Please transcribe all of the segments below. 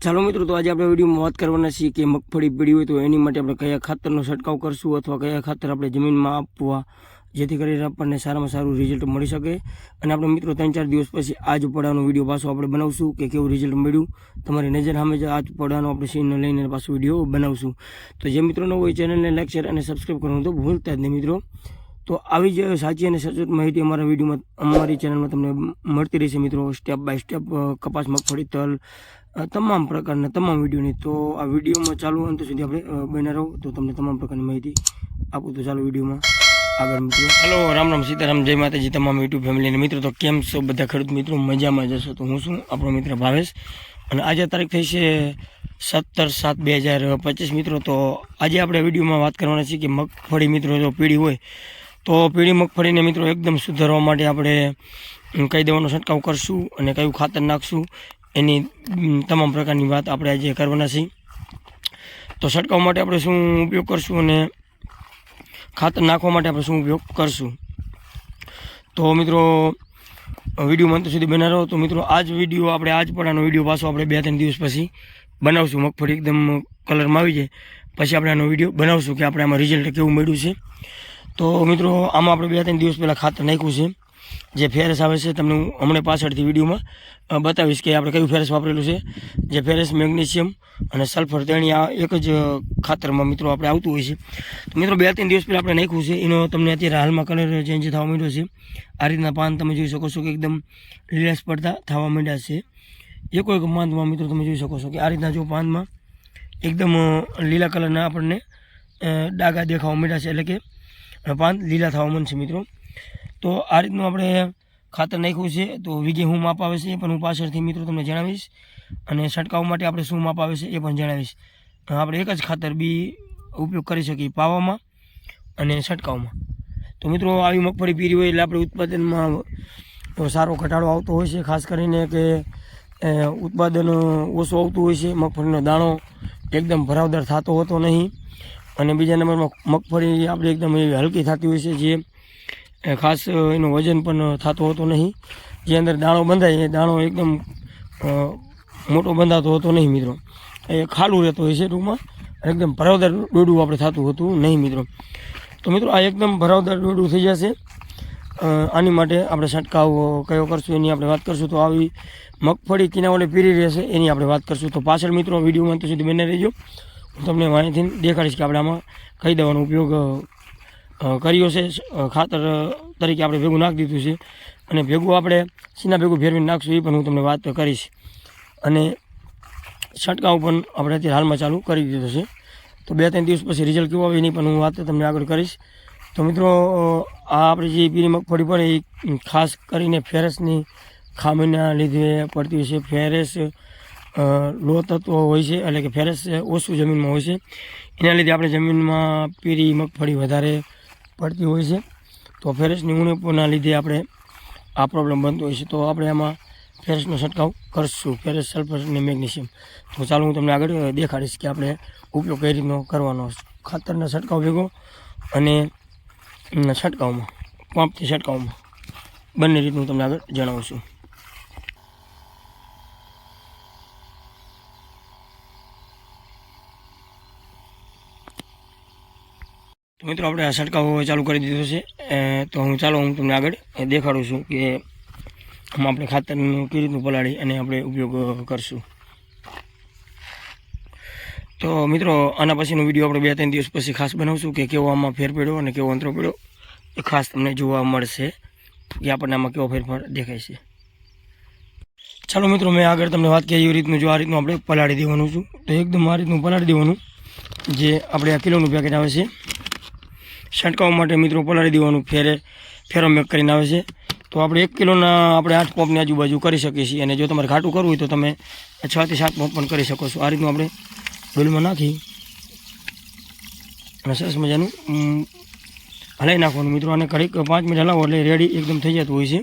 ચાલો મિત્રો, તો આજે આપણે વિડીયોમાં વાત કરવાના છીએ કે મગફળી પડી હોય તો એની માટે આપણે કયા ખાતરનો છંટકાવ કરશું અથવા કયા ખાતર આપણે જમીનમાં આપવા જેથી કરીને આપણને સારામાં સારું રિઝલ્ટ મળી શકે. અને આપણે મિત્રો 3-4 દિવસ પછી આજ પડવાનો વિડીયો પાછો આપણે બનાવશું કે કેવું રિઝલ્ટ મળ્યું. તમારી નજર સામે જ આજ પડવાનો આપણે સીન લઈને પાછો વિડીયો બનાવશું. તો જે મિત્રો ન હોય ચેનલને લાઈક શેર અને સબસ્ક્રાઈબ કરવાનું તો ભૂલતા જ નહીં મિત્રો. તો આવી જ સાચી અને સચોટ માહિતી અમારા વિડીયોમાં અમારી ચેનલમાં તમને મળતી રહેશે મિત્રો, સ્ટેપ બાય સ્ટેપ કપાસ, મગફળી, તલ, તમામ પ્રકારના તમામ વિડીયોની. તો આ વિડીયોમાં ચાલુ અંત સુધી આપણે બન્યા રહો તો તમને તમામ પ્રકારની માહિતી આપું. તો ચાલો વિડીયોમાં આગળ મિત્રો. હેલો, રામ રામ, સીતારામ, જય માતાજી તમામ યુટ્યુબ ફેમિલીને મિત્રો. તો કેમ છો બધા ખેડૂત મિત્રો? મજામાં જશો? તો હું છું આપણો મિત્ર ભાવેશ, અને આજે તારીખ થઈ છે 17/7/2025 મિત્રો. તો આજે આપણે વિડીયોમાં વાત કરવાના છીએ કે મગફળી મિત્રો જો પીળી હોય તો પીળી મગફળીને મિત્રો એકદમ સુધારવા માટે આપણે કઈ દવાનો છંટકાવ કરશું અને કયું ખાતર નાખશું એની તમામ પ્રકારની વાત આપણે આજે કરવાના છીએ. તો છંટકાવ માટે આપણે શું ઉપયોગ કરશું અને ખાતર નાખવા માટે આપણે શું ઉપયોગ કરશું. તો મિત્રો વિડીયોમાં અંત સુધી બના રહો. તો મિત્રો આજ વિડીયો આપણે આજ પડવાનો વિડીયો પાછો આપણે 2-3 દિવસ પછી બનાવશું. મગફળી એકદમ કલરમાં આવી જાય પછી આપણે આનો વિડીયો બનાવશું કે આપણે આમાં રિઝલ્ટ કેવું મળ્યું છે. તો મિત્રો આમાં આપણે 2-3 દિવસ પહેલાં ખાતર નાખ્યું છે. જે ફેરસ આવે છે તમને હું હમણાં પાછળથી વિડીયોમાં બતાવીશ કે આપણે કયું ફેરસ વાપરેલું છે. જે ફેરસ, મેગ્નેશિયમ અને સલ્ફર તેણી આ એક જ ખાતરમાં મિત્રો આપણે આવતું હોય છે. તો મિત્રો 2-3 દિવસ પહેલાં આપણે નાખ્યું છે. એનો તમને અત્યારે હાલમાં કલર ચેન્જ થવા માંડ્યો છે. આ રીતના પાન તમે જોઈ શકો છો કે એકદમ લીલા પડતા થવા માંડ્યા છે. એક પાનમાં મિત્રો તમે જોઈ શકો છો કે આ રીતના જો પાનમાં એકદમ લીલા કલરના આપણને ડાઘા દેખાવા માંડ્યા છે, એટલે કે પાન લીલા થવા માંડશે મિત્રો. તો આ રીતનું આપણે ખાતર નાખ્યું છે. તો વીઘે શું માપ આવે છે એ પણ હું પાછળથી મિત્રો તમને જણાવીશ, અને છંટકાવ માટે આપણે શું માપ આવે છે એ પણ જણાવીશ. આપણે એક જ ખાતર બી ઉપયોગ કરી શકીએ પાવામાં અને છંટકાવમાં. તો મિત્રો આવી મગફળી પીરી હોય એટલે આપણે ઉત્પાદનમાં સારો ઘટાડો આવતો હોય છે, ખાસ કરીને કે ઉત્પાદન ઓછું આવતું હોય છે. મગફળીનો દાણો એકદમ ભરાવદાર થતો હોતો નહીં, અને બીજા નંબરમાં મગફળી આપણે એકદમ એવી હલકી થતી હોય છે, જે ખાસ એનું વજન પણ થતો હોતો નહીં. જે અંદર દાણો બંધાય એ દાણો એકદમ મોટો બંધાતો હોતો નહીં મિત્રો, એ ખાલું રહેતો હોય છે ટૂંકમાં, એકદમ ભરાવદાર ડોડું આપણે થતું હોતું નહીં મિત્રો. તો મિત્રો આ એકદમ ભરાવદાર ડોડું થઈ જશે. આની માટે આપણે છંટકાવ કયો કરશું એની આપણે વાત કરશું. તો આવી મગફળી કિનાવાળે પીરી રહેશે એની આપણે વાત કરશું. તો પાછળ મિત્રો વિડીયોમાં અંત સુધી બને રહેજો. હું તમને માહિતી દેખાડીશ કે આપણે આમાં કઈ દવાનો ઉપયોગ કર્યો છે. ખાતર તરીકે આપણે ભેગું નાખી દીધું છે, અને ભેગું આપણે સીના ભેગું ફેરવીને નાખશું એ પણ હું તમને વાત કરીશ. અને છંટકાવ પણ આપણે અત્યારે હાલમાં ચાલુ કરી દીધો છે. તો 2-3 દિવસ પછી રિઝલ્ટ કેવું આવે એની પણ હું વાત તમને આગળ કરીશ. તો મિત્રો આ આપણે જે પીળી મગફળી પડે એ ખાસ કરીને ફેરસની ખામીના લીધે પડતી હોય છે. ફેરસ લો તત્વો હોય છે, એટલે કે ફેરસ ઓછું જમીનમાં હોય છે, એના લીધે આપણે જમીનમાં પીળી મગફળી વધારે પડતી હોય છે. તો ફેરસની ઉણપના લીધે આપણે આ પ્રોબ્લેમ બનતો હોય છે. તો આપણે આમાં ફેરસનો છંટકાવ કરશું, ફેરસ, સલ્ફર અને મેગ્નેશિયમ. તો ચાલો હું તમને આગળ દેખાડીશ કે આપણે ઉપયોગ કઈ રીતનો કરવાનો, ખાતરના છંટકાવ ભેગો અને છંટકાવમાં, પંપથી છંટકાવમાં, બંને રીતનું તમને આગળ જણાવું છું. તો મિત્રો આપણે આ છંટકાવ ચાલુ કરી દીધો છે. તો હું તમને આગળ દેખાડું છું કે આમાં આપણે ખાતરનું કેવી રીતનું પલાળી અને આપણે ઉપયોગ કરશું. તો મિત્રો આના પછીનો વિડીયો આપણે 2-3 દિવસ પછી ખાસ બનાવશું કે કેવો આમાં ફેર પડ્યો અને કેવો અંતરો પડ્યો એ ખાસ તમને જોવા મળશે કે આપણને આમાં કેવો ફેરફાર દેખાય છે. ચાલો મિત્રો, મેં આગળ તમને વાત કરી એવી રીતનું જો આ રીતનું આપણે પલાળી દેવાનું છું. તો એકદમ આ રીતનું પલાળી દેવાનું, જે આપણે આ કિલોનું પેકેટ આવે છે છંટકાવ માટે મિત્રો પલાળી દેવાનું, ફેરોમેક કરીને આવે છે. તો આપણે 1 કિલોના આપણે 8 પંપની આજુબાજુ કરી શકીએ છીએ, અને જો તમારે ઘાટું કરવું હોય તો તમે 6 થી 7 પંપ પણ કરી શકો છો. આ રીતનું આપણે ડોલમાં નાખી અને સરસ મજાનું હલાવી નાખવાનું મિત્રો. અને ઘડીક 5 મિનિટ હલાવો એટલે રેડી એકદમ થઈ જતું હોય છે.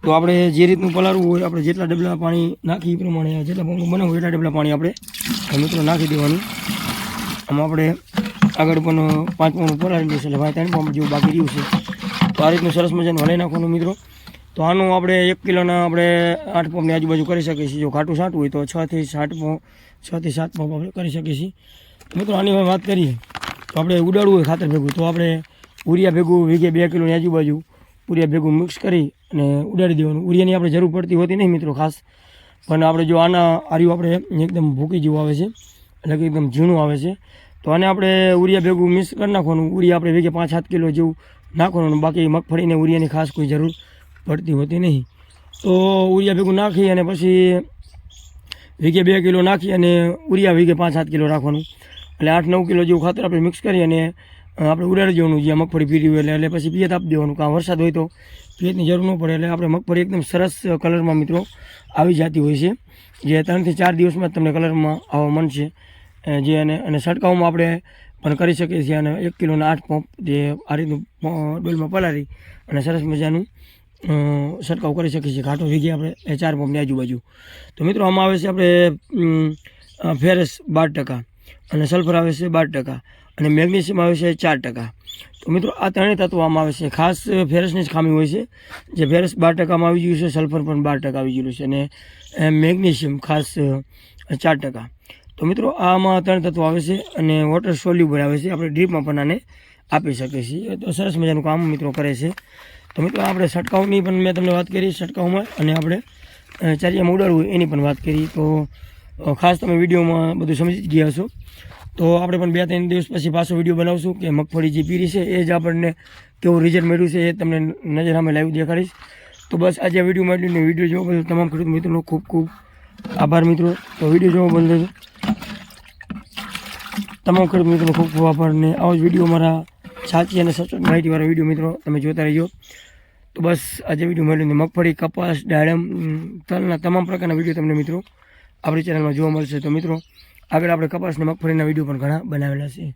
તો આપણે જે રીતનું પલાળવું હોય, આપણે જેટલા ડબલા પાણી નાખી એ પ્રમાણે, જેટલા પંપ બનાવવું એટલા ડબલા પાણી આપણે મિત્રો નાખી દેવાનું. આમાં આપણે આગળ પણ 5 પંપ પલાળી દઈશું, એટલે 3 પંપ જેવું બાકી રહ્યું છે. તો આ રીતનું સરસ મજાનું હલાવી નાખવાનું મિત્રો. તો તો આનું આપણે 1 કિલોના આપણે 8 પંપની આજુબાજુ કરી શકીએ છીએ. જો ઘાટું છાંટવું હોય તો 6 થી 7 પંપ આપણે કરી શકીએ છીએ. મિત્રો આની વાત કરીએ તો આપણે ઉડાડવું હોય ખાતર ભેગું તો આપણે ઉરિયા ભેગું વીઘે 2 કિલોની આજુબાજુ ઉરિયા ભેગું મિક્સ કરી અને ઉડાડી દેવાનું. ઉરિયાની આપણે જરૂર પડતી હોતી નહીં મિત્રો ખાસ, પણ આપણે જો આના આર્યું આપણે એકદમ ભૂકી જેવું આવે છે, એટલે કે એકદમ ઝીણું આવે છે, તો આને આપણે ઉરિયા ભેગું મિક્સ કરી નાખવાનું. ઉરિયા આપણે વીઘે 5-7 કિલો જેવું નાખવાનું. બાકી મગફળીને ઉરિયાની ખાસ કોઈ જરૂર પડતી હોતી નહીં. તો ઉરિયા ભેગું નાખી અને પછી વીઘે 2 કિલો નાખી અને ઉરિયા વીઘે 5-7 કિલો રાખવાનું. એટલે 8-9 કિલો જેવું ખાતર આપણે મિક્સ કરી અને આપણે ઉડાડી દેવાનું. જ્યાં મગફળી પીરી હોય એટલે પછી પિયત આપી દેવાનું. કાં વરસાદ હોય તો પિયતની જરૂર ન પડે. એટલે આપણે મગફળી એકદમ સરસ કલરમાં મિત્રો આવી જતી હોય છે, જે 3 થી 4 દિવસમાં જ તમને કલરમાં આવવા મળશે. જે અને છંટકાવમાં આપણે પણ કરી શકીએ છીએ. અને 1 કિલોના 8 પંપ જે આ રીતનું ડોલમાં પલાળી અને સરસ મજાનું છંટકાવ કરી શકીએ છીએ. ઘાટો વીઘે આપણે 4 પંપની આજુબાજુ. તો મિત્રો આમાં આવે છે આપણે ફેરસ 12% અને સલ્ફર આવે છે 12% અને મેગ્નેશિયમ આવે છે 4%. તો મિત્રો આ ત્રણેય તત્વો આમાં આવે છે. ખાસ ફેરસની જ ખામી હોય છે, જે ફેરસ 12%માં આવી ગયું છે, સલ્ફર પણ 12% આવી ગયેલું છે અને મેગ્નેશિયમ ખાસ 4%. તો મિત્રો આમાં 3 તત્વો આવે છે અને વોટર સોલ્યુબલ આવે છે. આપણે ડ્રીપમાં પણ આને આપી શકીએ છીએ. તો સરસ મજાનું કામ મિત્રો કરે છે. તો મિત્રો આપણે છંટકાવની પણ મેં તમને વાત કરી, છંટકાવમાં અને આપણે ચારિયામાં ઉડાડવું એની પણ વાત કરી. તો ખાસ તમે વિડીયોમાં બધું સમજી જ ગયા છો. તો આપણે પણ 2-3 દિવસ પછી પાછો વિડીયો બનાવશું કે મગફળી જે પીરી છે એ જ આપણને કેવું રિઝલ્ટ મળ્યું છે એ તમને નજર સામે લાઈવ દેખાડીશ. તો બસ આજે આ વિડીયો માટે વિડીયો જોવા બદલ તમામ ખેડૂત મિત્રોનો ખૂબ ખૂબ આભાર મિત્રો. તો વિડીયો જોવા બદલ તમામ ખેડૂત મિત્રોનો ખૂબ ખૂબ આભાર. ને આવો જ વિડીયો મારા સાચી અને સચોટ માહિતીવાળા વિડીયો મિત્રો તમે જોતા રહેજો. તો બસ આજે વિડીયો મળીને મગફળી, કપાસ, દાડમ, તલના તમામ પ્રકારના વિડીયો તમને મિત્રો આપણી ચેનલમાં જોવા મળશે. તો મિત્રો આગળ આપણે કપાસ અને મગફળીના વિડીયો પણ ઘણા બનાવેલા છે.